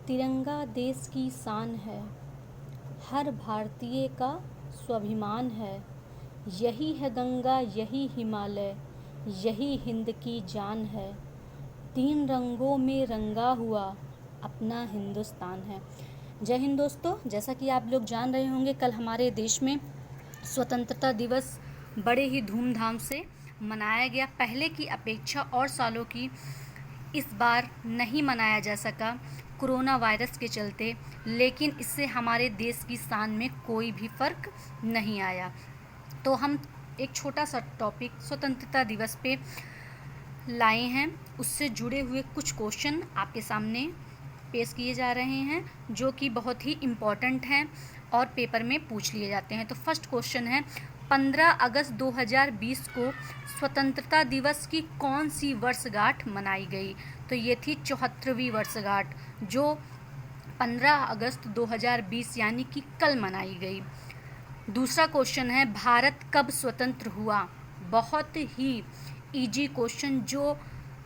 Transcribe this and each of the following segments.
तिरंगा देश की शान है, हर भारतीय का स्वाभिमान है। यही है गंगा, यही हिमालय, यही हिंद की जान है। तीन रंगों में रंगा हुआ अपना हिंदुस्तान है। जय हिंद दोस्तों, जैसा कि आप लोग जान रहे होंगे, कल हमारे देश में स्वतंत्रता दिवस बड़े ही धूमधाम से मनाया गया। पहले की अपेक्षा और सालों की इस बार नहीं मनाया जा सका कोरोना वायरस के चलते, लेकिन इससे हमारे देश की शान में कोई भी फ़र्क नहीं आया। तो हम एक छोटा सा टॉपिक स्वतंत्रता दिवस पे लाए हैं, उससे जुड़े हुए कुछ क्वेश्चन आपके सामने पेश किए जा रहे हैं, जो कि बहुत ही इम्पॉर्टेंट हैं और पेपर में पूछ लिए जाते हैं। तो फर्स्ट क्वेश्चन है, 15 अगस्त 2020 को स्वतंत्रता दिवस की कौन सी वर्षगांठ मनाई गई? तो ये थी 74वीं वर्षगांठ, जो 15 अगस्त 2020 यानी कि कल मनाई गई। दूसरा क्वेश्चन है, भारत कब स्वतंत्र हुआ? बहुत ही इजी क्वेश्चन, जो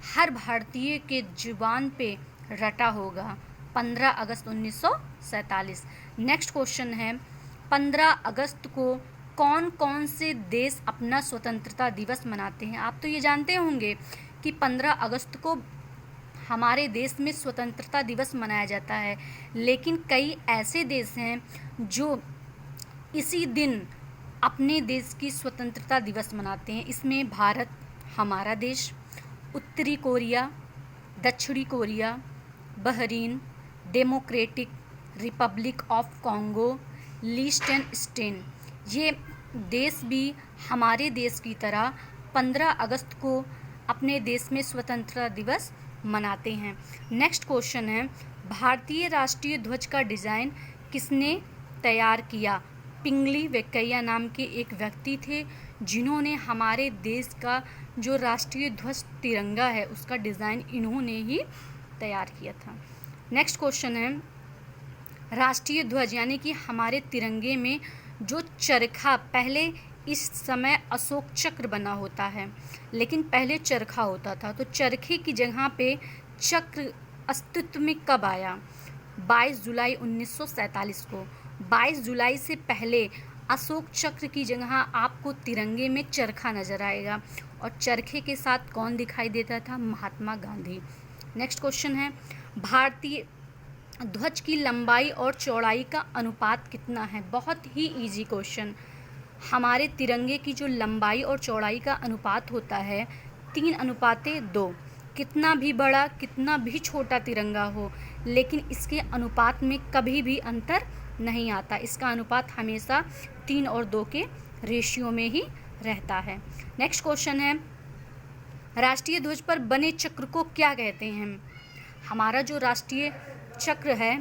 हर भारतीय के जुबान पे रटा होगा। 15 अगस्त 1947। नेक्स्ट क्वेश्चन है, 15 अगस्त को कौन कौन से देश अपना स्वतंत्रता दिवस मनाते हैं? आप तो ये जानते होंगे कि 15 अगस्त को हमारे देश में स्वतंत्रता दिवस मनाया जाता है, लेकिन कई ऐसे देश हैं जो इसी दिन अपने देश की स्वतंत्रता दिवस मनाते हैं। इसमें भारत, हमारा देश, उत्तरी कोरिया, दक्षिणी Korea, Bahrain, Democratic Republic of Congo, लिechtenstein, ये देश भी हमारे देश की तरह 15 अगस्त को अपने देश में स्वतंत्रता दिवस मनाते हैं। नेक्स्ट क्वेश्चन है, भारतीय राष्ट्रीय ध्वज का डिज़ाइन किसने तैयार किया? पिंगली वेंकैया नाम के एक व्यक्ति थे, जिन्होंने हमारे देश का जो राष्ट्रीय ध्वज तिरंगा है, उसका डिज़ाइन इन्होंने ही तैयार किया था। नेक्स्ट क्वेश्चन है, राष्ट्रीय ध्वज यानी कि हमारे तिरंगे में जो चरखा, पहले इस समय अशोक चक्र बना होता है, लेकिन पहले चरखा होता था, तो चरखे की जगह पे चक्र अस्तित्व में कब आया? 22 जुलाई 1947 को। 22 जुलाई से पहले अशोक चक्र की जगह आपको तिरंगे में चरखा नजर आएगा, और चरखे के साथ कौन दिखाई देता था? महात्मा गांधी। नेक्स्ट क्वेश्चन है, भारतीय ध्वज की लंबाई और चौड़ाई का अनुपात कितना है? बहुत ही इजी क्वेश्चन। हमारे तिरंगे की जो लंबाई और चौड़ाई का अनुपात होता है 3:2। कितना भी बड़ा, कितना भी छोटा तिरंगा हो, लेकिन इसके अनुपात में कभी भी अंतर नहीं आता। इसका अनुपात हमेशा 3 और 2 के रेशियो में ही रहता है। नेक्स्ट क्वेश्चन है, राष्ट्रीय ध्वज पर बने चक्र को क्या कहते हैं? हमारा जो राष्ट्रीय चक्र है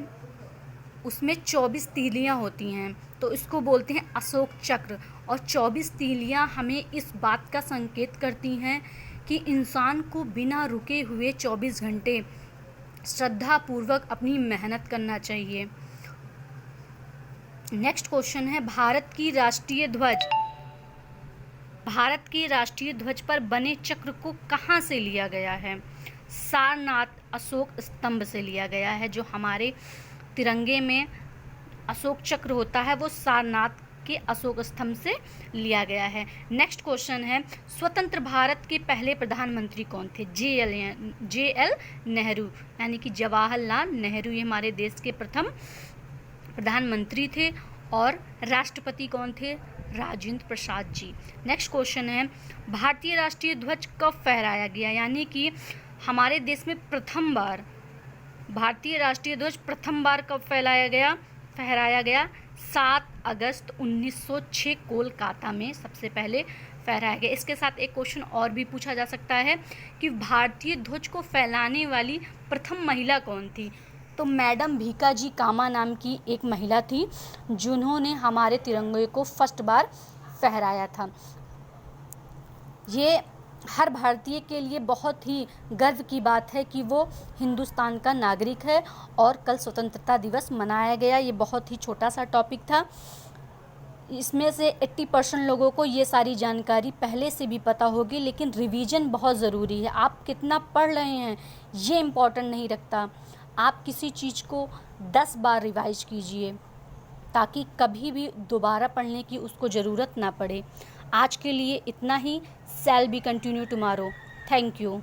उसमें 24 तीलियां होती हैं, तो इसको बोलते हैं अशोक चक्र। और 24 तीलियां हमें इस बात का संकेत करती हैं कि इंसान को बिना रुके हुए 24 घंटे श्रद्धापूर्वक अपनी मेहनत करना चाहिए। नेक्स्ट क्वेश्चन है, भारत के राष्ट्रीय ध्वज पर बने चक्र को कहाँ से लिया गया है? सारनाथ अशोक स्तंभ से लिया गया है। जो हमारे तिरंगे में अशोक चक्र होता है वो सारनाथ के अशोक स्तंभ से लिया गया है। नेक्स्ट क्वेश्चन है, स्वतंत्र भारत के पहले प्रधानमंत्री कौन थे? जे.एल. नेहरू यानी कि जवाहरलाल नेहरू, ये हमारे देश के प्रथम प्रधानमंत्री थे। और राष्ट्रपति कौन थे? राजेंद्र प्रसाद जी। नेक्स्ट क्वेश्चन है, भारतीय राष्ट्रीय ध्वज कब फहराया गया? यानी कि हमारे देश में प्रथम बार भारतीय राष्ट्रीय ध्वज प्रथम बार कब फहराया गया? 7 अगस्त 1906 कोलकाता में सबसे पहले फहराया गया। इसके साथ एक क्वेश्चन और भी पूछा जा सकता है कि भारतीय ध्वज को फैलाने वाली प्रथम महिला कौन थी? तो मैडम भीकाजी कामा नाम की एक महिला थी, जिन्होंने हमारे तिरंगे को फर्स्ट बार फहराया था। ये हर भारतीय के लिए बहुत ही गर्व की बात है कि वो हिंदुस्तान का नागरिक है, और कल स्वतंत्रता दिवस मनाया गया। ये बहुत ही छोटा सा टॉपिक था, इसमें से 80% लोगों को ये सारी जानकारी पहले से भी पता होगी, लेकिन रिवीजन बहुत ज़रूरी है। आप कितना पढ़ रहे हैं ये इम्पोर्टेंट नहीं रखता, आप किसी चीज़ को 10 बार रिवाइज कीजिए ताकि कभी भी दोबारा पढ़ने की उसको ज़रूरत ना पड़े। आज के लिए इतना ही। Shall be continue tomorrow. Thank you.